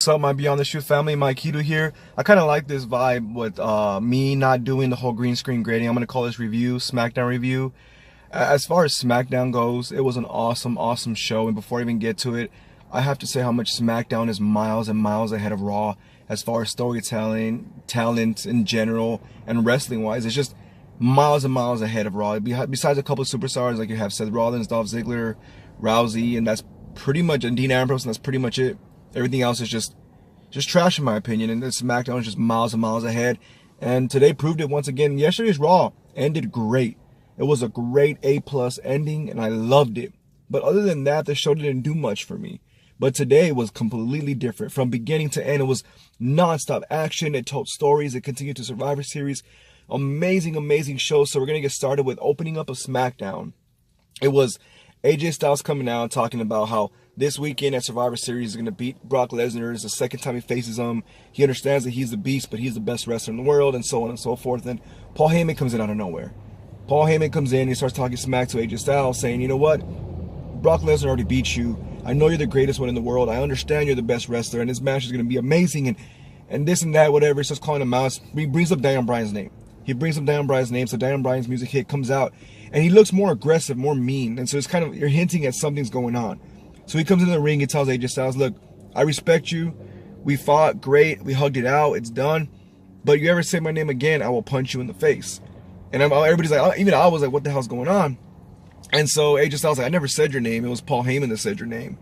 What's up, my Beyond the Shoe family? Mike Hiru here. I kind of like this vibe with me not doing the whole green screen grading. I'm going to call this review, SmackDown review. As far as SmackDown goes, it was an awesome show. And before I even get to it, I have to say how much SmackDown is miles and miles ahead of Raw as far as storytelling, talent in general, and wrestling-wise. It's just miles and miles ahead of Raw. Besides a couple of superstars, like you have Seth Rollins, Dolph Ziggler, Rousey, and that's pretty much, and Dean Ambrose, and that's pretty much it. Everything else is just trash in my opinion, and this SmackDown is just miles and miles ahead. And today proved it once again. Yesterday's Raw ended great. It was a great A+ ending, and I loved it. But other than that, the show didn't do much for me. But today was completely different. From beginning to end, it was non-stop action. It told stories. It continued to Survivor Series. Amazing show. So we're going to get started with opening up of SmackDown. It was AJ Styles coming out talking about how this weekend at Survivor Series is going to beat Brock Lesnar. It's the second time he faces him. He understands that he's the beast, but he's the best wrestler in the world, and so on and so forth. And Paul Heyman comes in out of nowhere. Paul Heyman comes in, he starts talking smack to AJ Styles, saying, you know what? Brock Lesnar already beat you. I know you're the greatest one in the world. I understand you're the best wrestler, and this match is going to be amazing, and this and that, whatever. He starts calling him out. He brings up Daniel Bryan's name. So Daniel Bryan's music hit, comes out, and he looks more aggressive, more mean. And so it's kind of, you're hinting at something's going on. So he comes in the ring and tells AJ Styles, look, I respect you. We fought great. We hugged it out. It's done. But you ever say my name again, I will punch you in the face. And everybody's like, even I was like, what the hell's going on? And so AJ Styles like, I never said your name. It was Paul Heyman that said your name.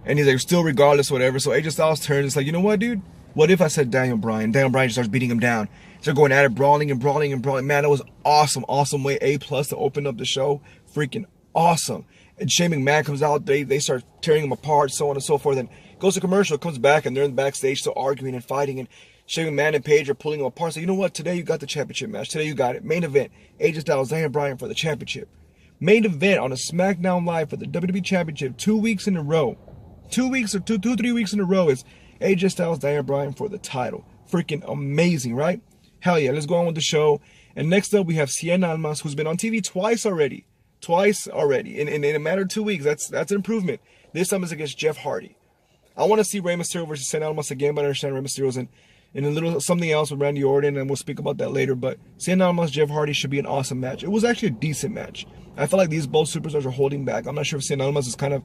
And he's like, still regardless, whatever. So AJ Styles turns. It's like, you know what, dude? What if I said Daniel Bryan? Daniel Bryan just starts beating him down. They're going at it, brawling. Man, that was awesome way. A+ to open up the show. Freaking awesome. And Shane McMahon comes out, they start tearing him apart, so on and so forth, and goes to commercial, comes back, and they're in the backstage still arguing and fighting, and Shane McMahon and Paige are pulling him apart. So you know what? Today you got the championship match. Today you got it. Main event, AJ Styles, Daniel Bryan for the championship. Main event on a SmackDown Live for the WWE Championship 2 weeks in a row. 2 weeks or 3 weeks in a row is AJ Styles, Daniel Bryan for the title. Freaking amazing, right? Hell yeah, let's go on with the show. And next up we have Cien Almas, who's been on TV twice already. In a matter of 2 weeks. That's an improvement. This time is against Jeff Hardy. I want to see Rey Mysterio versus Cien Almas again, but I understand Rey Mysterio's in a little something else with Randy Orton, and we'll speak about that later. But Cien Almas, Jeff Hardy should be an awesome match. It was actually a decent match. I feel like these both superstars are holding back. I'm not sure if Cien Almas is kind of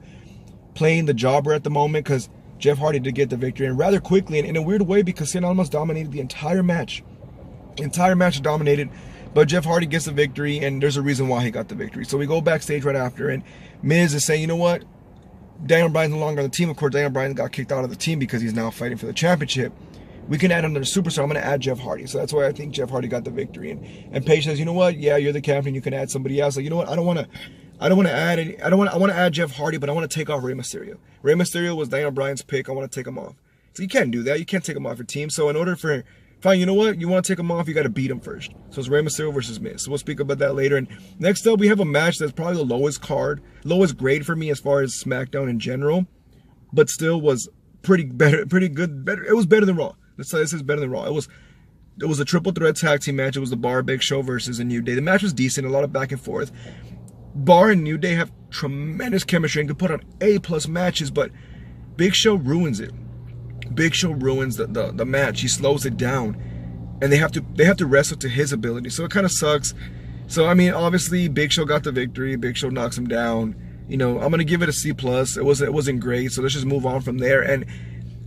playing the jobber at the moment, because Jeff Hardy did get the victory, and rather quickly, and in a weird way, because Cien Almas dominated the entire match. The entire match dominated. But Jeff Hardy gets the victory, and there's a reason why he got the victory. So we go backstage right after, and Miz is saying, you know what? Daniel Bryan's no longer on the team. Of course, Daniel Bryan got kicked out of the team because he's now fighting for the championship. We can add another superstar. I'm going to add Jeff Hardy. So that's why I think Jeff Hardy got the victory. And Paige says, you know what? Yeah, you're the captain. You can add somebody else. Like, you know what? I want to add Jeff Hardy, but I want to take off Rey Mysterio. Rey Mysterio was Daniel Bryan's pick. I want to take him off. So you can't do that. You can't take him off your team. So in order for... Fine, you know what? You want to take him off, you got to beat him first. So it's Rey Mysterio versus Miz. So we'll speak about that later. And next up, we have a match that's probably the lowest grade for me as far as SmackDown in general, but still was pretty good. It was better than Raw. Let's say this is better than Raw. It was a triple threat tag team match. It was the Bar, Big Show versus a New Day. The match was decent, a lot of back and forth. Bar and New Day have tremendous chemistry and can put on A+ matches, but Big Show ruins it. Big Show ruins the match. He slows it down, and they have to wrestle to his ability. So it kind of sucks. So I mean, obviously Big Show got the victory. Big Show knocks him down. You know, I'm gonna give it a C+. It wasn't great. So let's just move on from there. And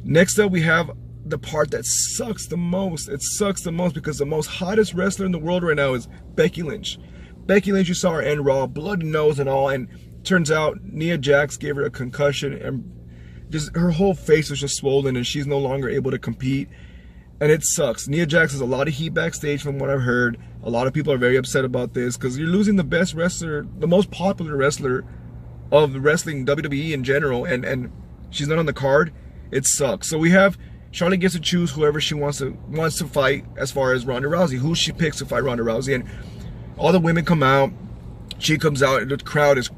next up, we have the part that sucks the most. It sucks the most because the most hottest wrestler in the world right now is Becky Lynch. Becky Lynch, you saw her end Raw, blood and nose and all, and turns out Nia Jax gave her a concussion, and just her whole face was just swollen, and she's no longer able to compete, and it sucks. Nia Jax has a lot of heat backstage from what I've heard. A lot of people are very upset about this because you're losing the best wrestler, the most popular wrestler of wrestling, WWE in general, and she's not on the card. It sucks. So we have Charlotte gets to choose whoever she wants to fight as far as Ronda Rousey, who she picks to fight Ronda Rousey, and all the women come out. She comes out, and the crowd is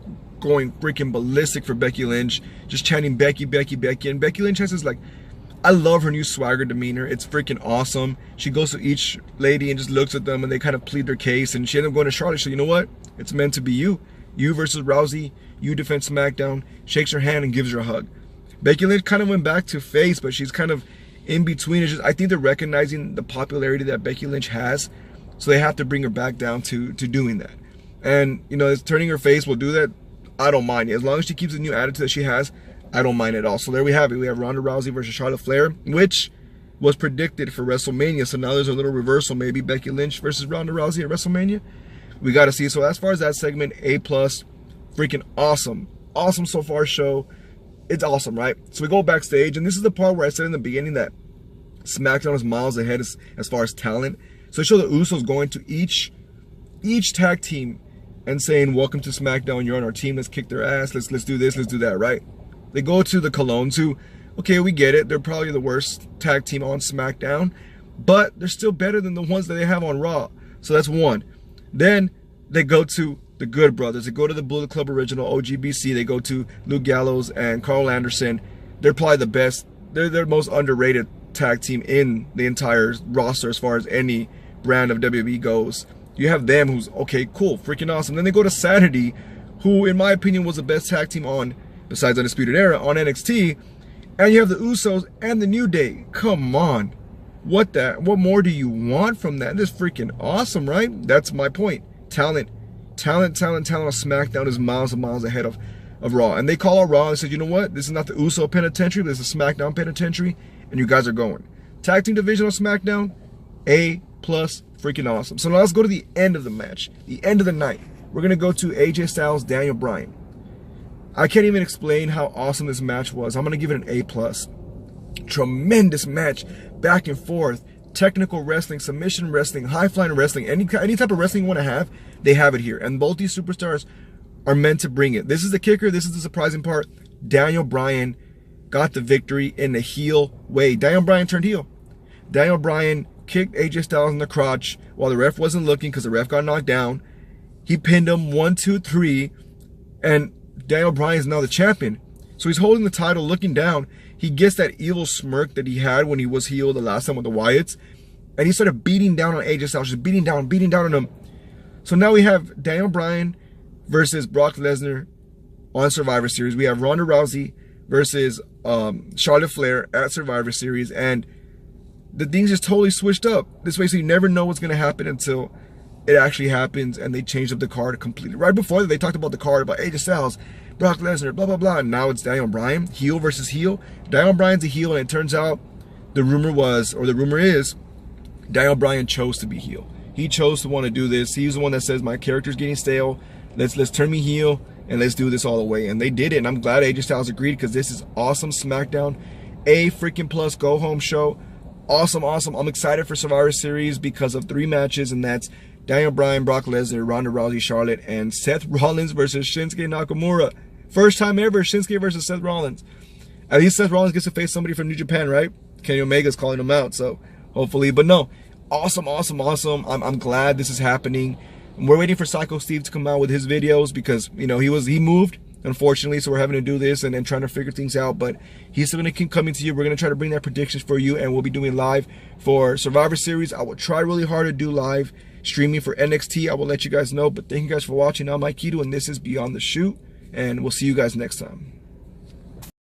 going freaking ballistic for Becky Lynch, just chanting Becky, and Becky Lynch has this, like, I love her new swagger demeanor. It's freaking awesome. She goes to each lady and just looks at them, and they kind of plead their case, and she ended up going to Charlotte. So you know what? It's meant to be you. You versus Rousey. You defend SmackDown. Shakes her hand and gives her a hug. Becky Lynch kind of went back to face, but she's kind of in between. It's just, I think they're recognizing the popularity that Becky Lynch has, so they have to bring her back down to doing that. And, you know, turning her face will do that. I don't mind it. As long as she keeps the new attitude that she has, I don't mind at all. So there we have it. We have Ronda Rousey versus Charlotte Flair, which was predicted for WrestleMania. So now there's a little reversal, maybe Becky Lynch versus Ronda Rousey at WrestleMania. We got to see. So as far as that segment, A+, freaking awesome. Awesome so far show. It's awesome, right? So we go backstage, and this is the part where I said in the beginning that SmackDown is miles ahead as far as talent. So they show the Usos going to each tag team and saying, welcome to SmackDown, you're on our team, let's kick their ass, let's do this, let's do that, right? They go to the Colognes, who, okay, we get it, they're probably the worst tag team on SmackDown, but they're still better than the ones that they have on Raw. So that's one. Then they go to the Good Brothers, they go to the Bullet Club Original, OGBC, they go to Luke Gallows and Carl Anderson. They're probably the best, they're the most underrated tag team in the entire roster as far as any brand of WWE goes. You have them, who's okay, cool, freaking awesome. Then they go to Saturday, who in my opinion was the best tag team on, besides Undisputed Era, on NXT. And you have the Usos and the New Day. Come on. What more do you want from that? This is freaking awesome, right? That's my point. Talent on SmackDown is miles and miles ahead of Raw. And they call out Raw and said, you know what? This is not the Uso penitentiary, this is SmackDown penitentiary, and you guys are going. Tag team division on SmackDown, A+, freaking awesome. So now let's go to the end of the match, the end of the night. We're going to go to AJ Styles, Daniel Bryan. I can't even explain how awesome this match was. I'm going to give it an A+. Tremendous match, back and forth, technical wrestling, submission wrestling, high-flying wrestling, any type of wrestling you want to have, they have it here. And both these superstars are meant to bring it. This is the kicker. This is the surprising part. Daniel Bryan got the victory in a heel way. Daniel Bryan turned heel. Daniel Bryan kicked AJ Styles in the crotch while the ref wasn't looking because the ref got knocked down. He pinned him 1, 2, 3, and Daniel Bryan is now the champion. So he's holding the title, looking down. He gets that evil smirk that he had when he was healed the last time with the Wyatts, and he started beating down on AJ Styles, just beating down on him. So now we have Daniel Bryan versus Brock Lesnar on Survivor Series. We have Ronda Rousey versus Charlotte Flair at Survivor Series, and the things just totally switched up this way, so you never know what's going to happen until it actually happens, and they changed up the card completely. Right before that, they talked about the card about AJ Styles, Brock Lesnar, blah, blah, blah, and now it's Daniel Bryan, heel versus heel. Daniel Bryan's a heel, and it turns out the rumor is, Daniel Bryan chose to be heel. He chose to want to do this. He's the one that says, my character's getting stale, let's turn me heel, and let's do this all the way. And they did it, and I'm glad AJ Styles agreed, because this is awesome SmackDown, A freaking plus go home show. Awesome. I'm excited for Survivor Series because of 3 matches, and that's Daniel Bryan, Brock Lesnar, Ronda Rousey, Charlotte, and Seth Rollins versus Shinsuke Nakamura. First time ever, Shinsuke versus Seth Rollins. At least Seth Rollins gets to face somebody from New Japan, right? Kenny Omega's calling him out, so hopefully. But no, awesome. I'm glad this is happening. We're waiting for Psycho Steve to come out with his videos because, you know, he moved, unfortunately, so we're having to do this and trying to figure things out, but he's still going to keep coming to you. We're going to try to bring that predictions for you, and we'll be doing live for Survivor Series. I will try really hard to do live streaming for NXT. I will let you guys know, but thank you guys for watching. I'm Mike Hiru, and this is Beyond the Shoot, and we'll see you guys next time.